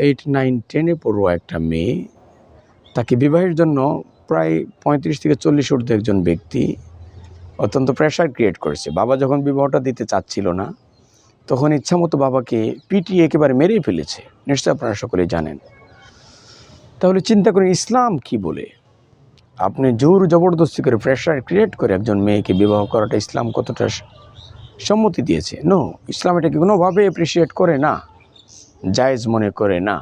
8, 9, 10-এ পড়ুয়া একটা মেয়ে, তাকে বিবাহের জন্য প্রায় 35 থেকে 40 ঊর্ধ্ব একজন ব্যক্তি অত্যন্ত প্রেশার ক্রিয়েট করেছে। বাবা যখন বিবাহটা দিতে চাচ্ছিল না, তখন ইচ্ছামতো বাবাকে পিটিয়ে একেবারে মেরেই ফেলেছে। নিশ্চয়ই আপনারা সকলেই জানেন। তাহলে চিন্তা করেন ইসলাম কি বলে। আপনি জোর জবরদস্তি করে প্রেশার ক্রিয়েট করে একজন মেয়েকে বিবাহ করাটা ইসলাম কতটা সম্মতি দিয়েছে? নো, ইসলাম এটাকে কোনোভাবে অ্যাপ্রিসিয়েট করে না, জায়েজ মনে করে না।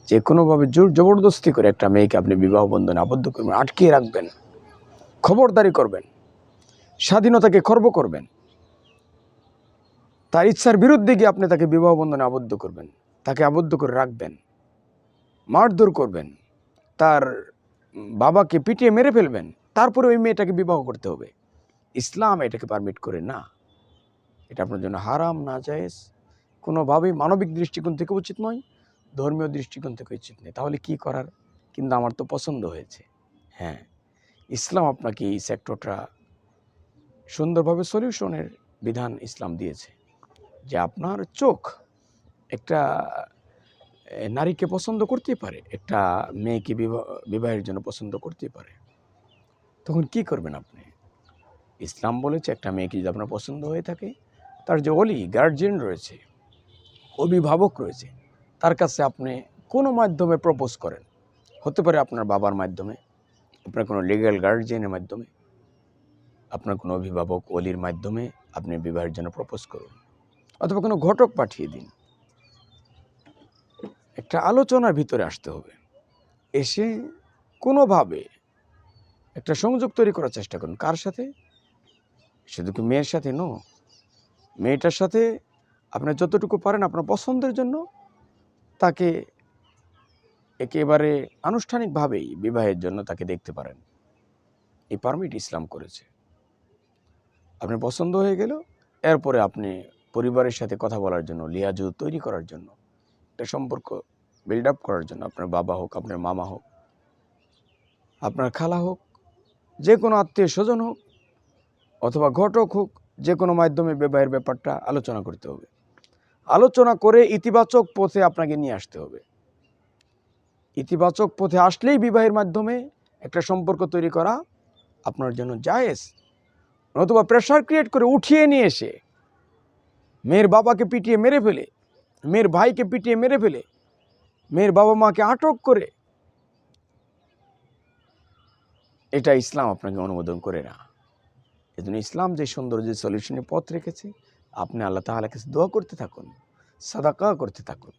যে কোনোভাবে জোর জবরদস্তি করে একটা মেয়েকে আপনি বিবাহ বন্ধনে আবদ্ধ করবেন, আটকিয়ে রাখবেন, খবরদারি করবেন, স্বাধীনতাকে খর্ব করবেন, তার ইচ্ছার বিরুদ্ধে গিয়ে আপনি তাকে বিবাহ বন্ধনে আবদ্ধ করবেন, তাকে আবদ্ধ করে রাখবেন, মারধর করবেন, তার বাবাকে পিটিয়ে মেরে ফেলবেন, তারপরে ওই মেয়েটাকে বিবাহ করতে হবে। ইসলাম এটাকে পারমিট করে না। এটা আপনার জন্য হারাম, নাজায়েজ, কোনোভাবেই মানবিক দৃষ্টিকোণ থেকে উচিত নয়, ধর্মীয় দৃষ্টিকোণ থেকে উচিত নেই। তাহলে কি করার? কিন্তু আমার তো পছন্দ হয়েছে। হ্যাঁ, ইসলাম আপনাকে এই সেক্টরটা সুন্দরভাবে সলিউশনের বিধান ইসলাম দিয়েছে, যে আপনার চোখ একটা নারীকে পছন্দ করতেই পারে, একটা মেয়েকে বিবাহের জন্য পছন্দ করতেই পারে। তখন কি করবেন আপনি? ইসলাম বলেছে একটা মেয়েকে যদি আপনার পছন্দ হয়ে থাকে, তার যে ওলি গার্জিয়ান রয়েছে, অভিভাবক রয়েছে, তার কাছে আপনি কোনো মাধ্যমে প্রপোজ করেন। হতে পারে আপনার বাবার মাধ্যমে, আপনার কোনো লিগ্যাল গার্জিয়ানের মাধ্যমে, আপনার কোনো অভিভাবক ওলির মাধ্যমে আপনি বিবাহের জন্য প্রপোজ করুন, অথবা কোনো ঘটক পাঠিয়ে দিন। একটা আলোচনার ভিতরে আসতে হবে। এসে কোনোভাবে একটা সংযোগ তৈরি করার চেষ্টা করুন। কার সাথে? শুধু কি মেয়ের সাথে? নো, মেয়েটার সাথে আপনি যতটুকু পারেন আপনার পছন্দের জন্য তাকে একেবারে আনুষ্ঠানিকভাবেই বিবাহের জন্য তাকে দেখতে পারেন। এই পারমিট ইসলাম করেছে। আপনার পছন্দ হয়ে গেল, এরপরে আপনি পরিবারের সাথে কথা বলার জন্য, লিয়াজু তৈরি করার জন্য, একটা সম্পর্ক বিল্ড আপ করার জন্য, আপনার বাবা হোক, আপনার মামা হোক, আপনার খালা হোক, যে কোনো আত্মীয় স্বজন হোক, অথবা ঘটক হোক, যে কোনো মাধ্যমে বিবাহের ব্যাপারটা আলোচনা করতে হবে। আলোচনা করে ইতিবাচক পথে আপনাকে নিয়ে আসতে হবে। ইতিবাচক পথে আসলেই বিবাহের মাধ্যমে একটা সম্পর্ক তৈরি করা আপনার জন্য জায়েজ। অথবা প্রেশার ক্রিয়েট করে উঠিয়ে নিয়ে এসে মেয়ের বাবাকে পিটিয়ে মেরে ফেলে, মেয়ের ভাইকে পিটিয়ে মেরে ফেলে, মেয়ের বাবা মাকে আটক করে, এটা ইসলাম আপনাকে অনুমোদন করে না। এজন্য ইসলাম যে সুন্দর যে সলিউশনের পথ রেখেছে, আপনি আল্লাহ তাআলার কাছে দোয়া করতে থাকুন, সাদাকা করতে থাকুন।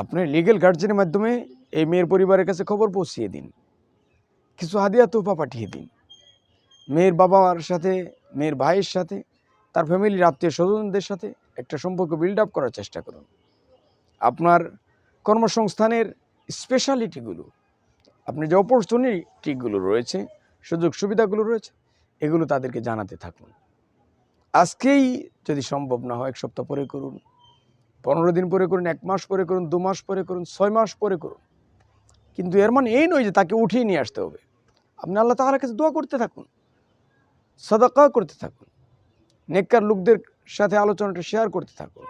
আপনি লিগ্যাল গার্জিয়ানের মাধ্যমে এই মেয়ের পরিবারের কাছে খবর পৌঁছিয়ে দিন, কিছু হাদিয়া তোহফা পাঠিয়ে দিন। মেয়ের বাবার সাথে, মেয়ের ভাইয়ের সাথে, তার ফ্যামিলির আত্মীয় স্বজনদের সাথে একটা সম্পর্ক বিল্ড আপ করার চেষ্টা করুন। আপনার কর্মসংস্থানের স্পেশালিটিগুলো, আপনার যে অপরচুনিটিগুলো রয়েছে, সুযোগ সুবিধাগুলো রয়েছে, এগুলো তাদেরকে জানাতে থাকুন। আজকেই যদি সম্ভব না হয় 1 সপ্তাহ পরে করুন, 15 দিন পরে করুন, 1 মাস পরে করুন, 2 মাস পরে করুন, 6 মাস পরে করুন। কিন্তু এর মানে এই নয় যে তাকে উঠিয়ে নিয়ে আসতে হবে। আপনি আল্লাহ তাআলার কাছে দোয়া করতে থাকুন, সাদাকা করতে থাকুন, নেককার লোকদের সাথে আলোচনাটা শেয়ার করতে থাকুন,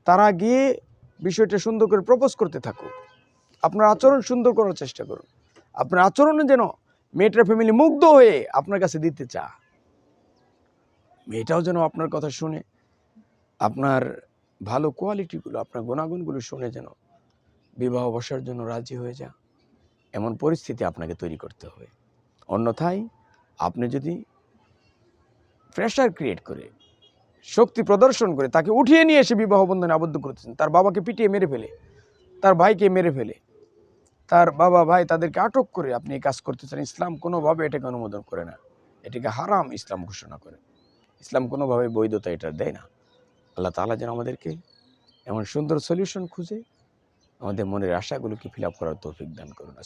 তারা গিয়ে বিষয়টা সুন্দর করে প্রপোজ করতে থাকুক। আপনার আচরণ সুন্দর করার চেষ্টা করুন। আপনার আচরণে যেন মেয়েটার ফ্যামিলি মুগ্ধ হয়ে আপনার কাছে দিতে চা, মেয়েটাও যেন আপনার কথা শুনে, আপনার ভালো কোয়ালিটিগুলো, আপনার গুণাগুণগুলো শুনে যেন বিবাহ বসার জন্য রাজি হয়ে যা, এমন পরিস্থিতি আপনাকে তৈরি করতে হবে। অন্যথায় আপনি যদি প্রেশার ক্রিয়েট করে, শক্তি প্রদর্শন করে তাকে উঠিয়ে নিয়ে এসে বিবাহ বন্ধনে আবদ্ধ করতেছেন, তার বাবাকে পিটিয়ে মেরে ফেলে, তার ভাইকে মেরে ফেলে, তার বাবা ভাই তাদেরকে আটক করে আপনি এই কাজ করতেছেন, ইসলাম কোনোভাবে এটাকে অনুমোদন করে না। এটাকে হারাম ইসলাম ঘোষণা করে। ইসলাম কোনোভাবে বৈধতা এটা দেয় না। আল্লাহ তাআলা যেন আমাদেরকে এমন সুন্দর সলিউশন খুঁজে আমাদের মনের আশাগুলোকে ফিল আপ করার তৌফিক দান করুন।